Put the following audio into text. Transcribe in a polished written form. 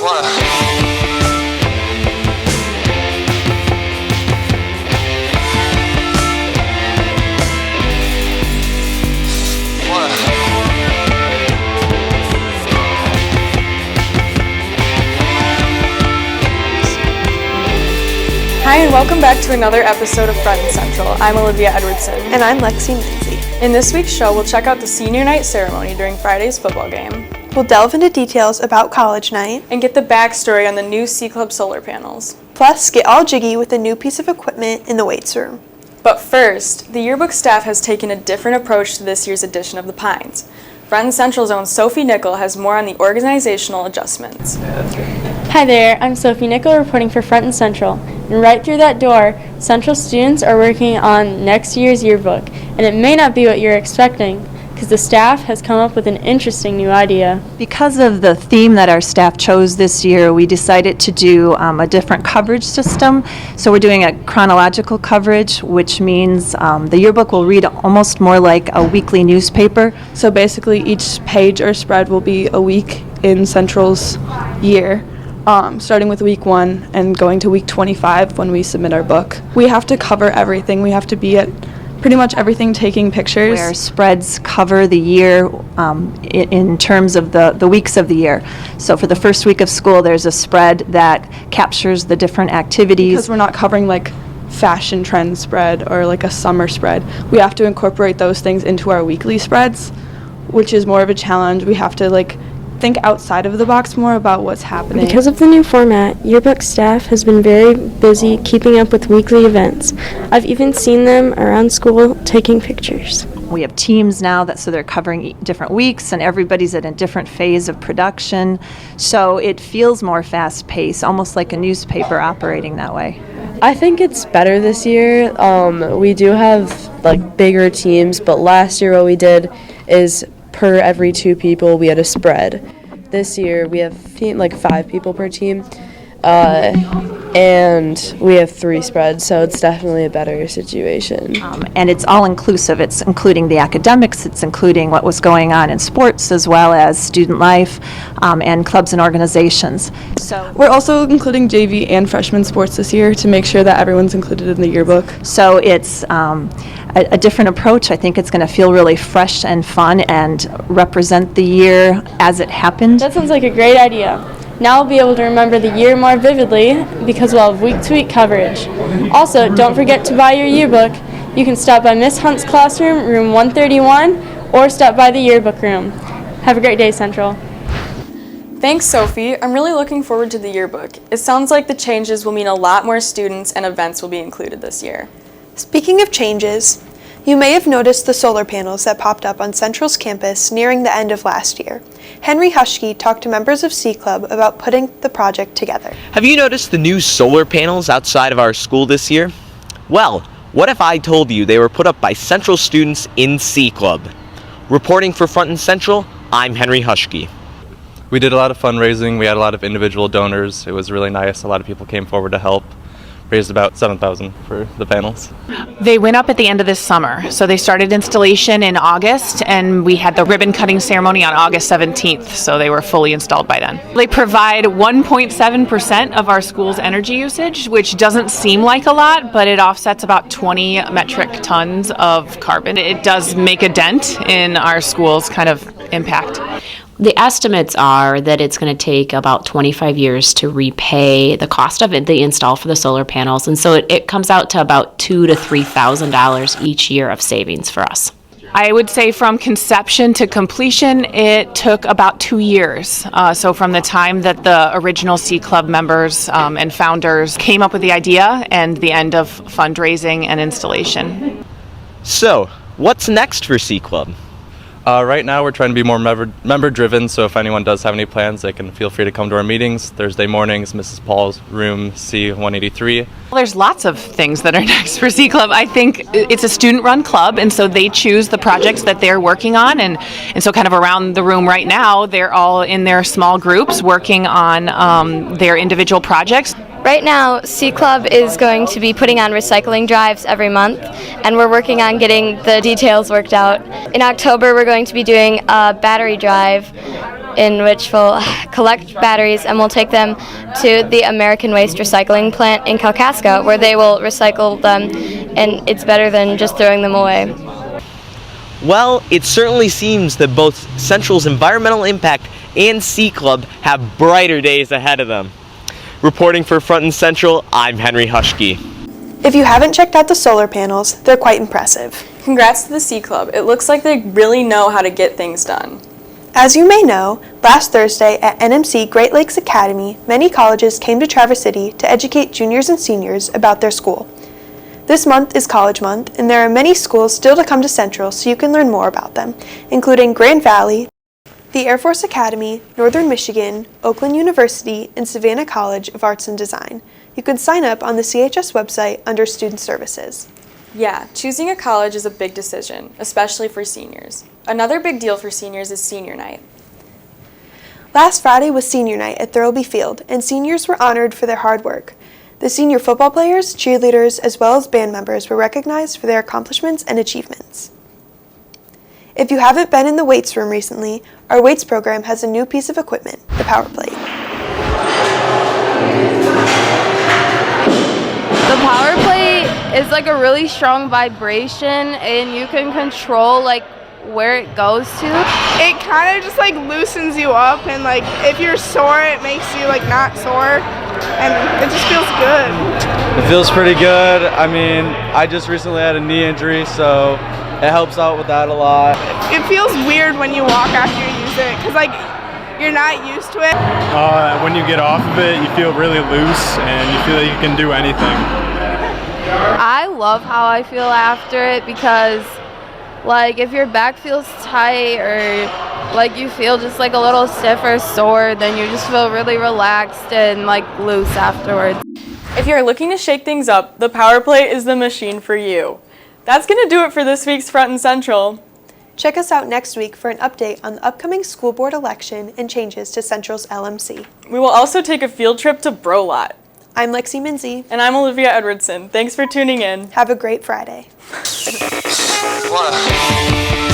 Hi, and welcome back to another episode of Front and Central. I'm Olivia Edwardson. And I'm Lexi Lindsay. In this week's show, we'll check out the senior night ceremony during Friday's football game. We'll delve into details about college night. And get the backstory on the new C Club solar panels. Plus, get all jiggy with a new piece of equipment in the weights room. But first, the yearbook staff has taken a different approach to this year's edition of the Pines. Front and Central's own Sophie Nickel has more on the organizational adjustments. Hi there, I'm Sophie Nickel reporting for Front and Central. And right through that door, Central students are working on next year's yearbook. And it may not be what you're expecting, because the staff has come up with an interesting new idea. Because of the theme that our staff chose this year, we decided to do a different coverage system. So we're doing a chronological coverage, which means the yearbook will read almost more like a weekly newspaper. So basically each page or spread will be a week in Central's year. Starting with week 1 and going to week 25 when we submit our book. We have to cover everything. We have to be at pretty much everything, taking pictures. Where spreads cover the year in terms of the weeks of the year. So for the first week of school, there's a spread that captures the different activities. Because we're not covering like fashion trend spread or like a summer spread. We have to incorporate those things into our weekly spreads, which is more of a challenge. We have to think outside of the box more about what's happening. Because of the new format, yearbook staff has been very busy keeping up with weekly events. I've even seen them around school taking pictures. We have teams now so they're covering different weeks, and everybody's at a different phase of production. So it feels more fast-paced, almost like a newspaper operating that way. I think it's better this year. We do have bigger teams, but last year what we did is per every 2 people we had a spread. This year we have 5 people per team, and we have 3 spreads, so it's definitely a better situation. And it's all inclusive. It's including the academics, it's including what was going on in sports as well as student life and clubs and organizations. So we're also including JV and freshman sports this year to make sure that everyone's included in the yearbook. So it's a different approach. I think it's going to feel really fresh and fun and represent the year as it happened. That sounds like a great idea. Now I'll be able to remember the year more vividly because we'll have week-to-week coverage. Also, don't forget to buy your yearbook. You can stop by Miss Hunt's classroom, room 131, or stop by the yearbook room. Have a great day, Central. Thanks, Sophie. I'm really looking forward to the yearbook. It sounds like the changes will mean a lot more students and events will be included this year. Speaking of changes, you may have noticed the solar panels that popped up on Central's campus nearing the end of last year. Henry Hushke talked to members of C Club about putting the project together. Have you noticed the new solar panels outside of our school this year? Well, what if I told you they were put up by Central students in C Club? Reporting for Front and Central, I'm Henry Hushke. We did a lot of fundraising. We had a lot of individual donors. It was really nice. A lot of people came forward to help. Raised about $7,000 for the panels. They went up at the end of this summer. So they started installation in August, and we had the ribbon cutting ceremony on August 17th, so they were fully installed by then. They provide 1.7% of our school's energy usage, which doesn't seem like a lot, but it offsets about 20 metric tons of carbon. It does make a dent in our school's kind of impact. The estimates are that it's going to take about 25 years to repay the cost of the install for the solar panels, and so it comes out to about $2,000 to $3,000 each year of savings for us. I would say from conception to completion, it took about 2 years. So from the time that the original C Club members and founders came up with the idea and the end of fundraising and installation. So, what's next for C Club? Right now we're trying to be more member-driven, so if anyone does have any plans, they can feel free to come to our meetings. Thursday mornings, Mrs. Paul's room C183. Well, there's lots of things that are next for C Club. I think it's a student-run club, and so they choose the projects that they're working on, and so kind of around the room right now, they're all in their small groups working on their individual projects. Right now, C Club is going to be putting on recycling drives every month, and we're working on getting the details worked out. In October, we're going to be doing a battery drive, in which we'll collect batteries and we'll take them to the American Waste Recycling Plant in Kalkaska, where they will recycle them, and it's better than just throwing them away. Well, it certainly seems that both Central's environmental impact and C Club have brighter days ahead of them. Reporting for Front and Central, I'm Henry Hushke. If you haven't checked out the solar panels, they're quite impressive. Congrats to the C Club. It looks like they really know how to get things done. As you may know, last Thursday at NMC Great Lakes Academy, many colleges came to Traverse City to educate juniors and seniors about their school. This month is College Month, and there are many schools still to come to Central so you can learn more about them, including Grand Valley, the Air Force Academy, Northern Michigan, Oakland University, and Savannah College of Arts and Design. You can sign up on the CHS website under Student Services. Yeah, choosing a college is a big decision, especially for seniors. Another big deal for seniors is senior night. Last Friday was senior night at Thurlby Field, and seniors were honored for their hard work. The senior football players, cheerleaders, as well as band members were recognized for their accomplishments and achievements. If you haven't been in the weights room recently, our weights program has a new piece of equipment, the power plate. The power plate is like a really strong vibration, and you can control like where it goes to. It kind of just like loosens you up, and like if you're sore, it makes you like not sore, and it just feels good. It feels pretty good. I mean, I just recently had a knee injury, so it helps out with that a lot. It feels weird when you walk after you use it, because like you're not used to it. When you get off of it, you feel really loose and you feel like you can do anything. I love how I feel after it, because like if your back feels tight or like you feel just like a little stiff or sore, then you just feel really relaxed and like loose afterwards. If you're looking to shake things up, the power plate is the machine for you. That's going to do it for this week's Front and Central. Check us out next week for an update on the upcoming school board election and changes to Central's LMC. We will also take a field trip to Brolot. I'm Lexi Minzy. And I'm Olivia Edwardson. Thanks for tuning in. Have a great Friday. What?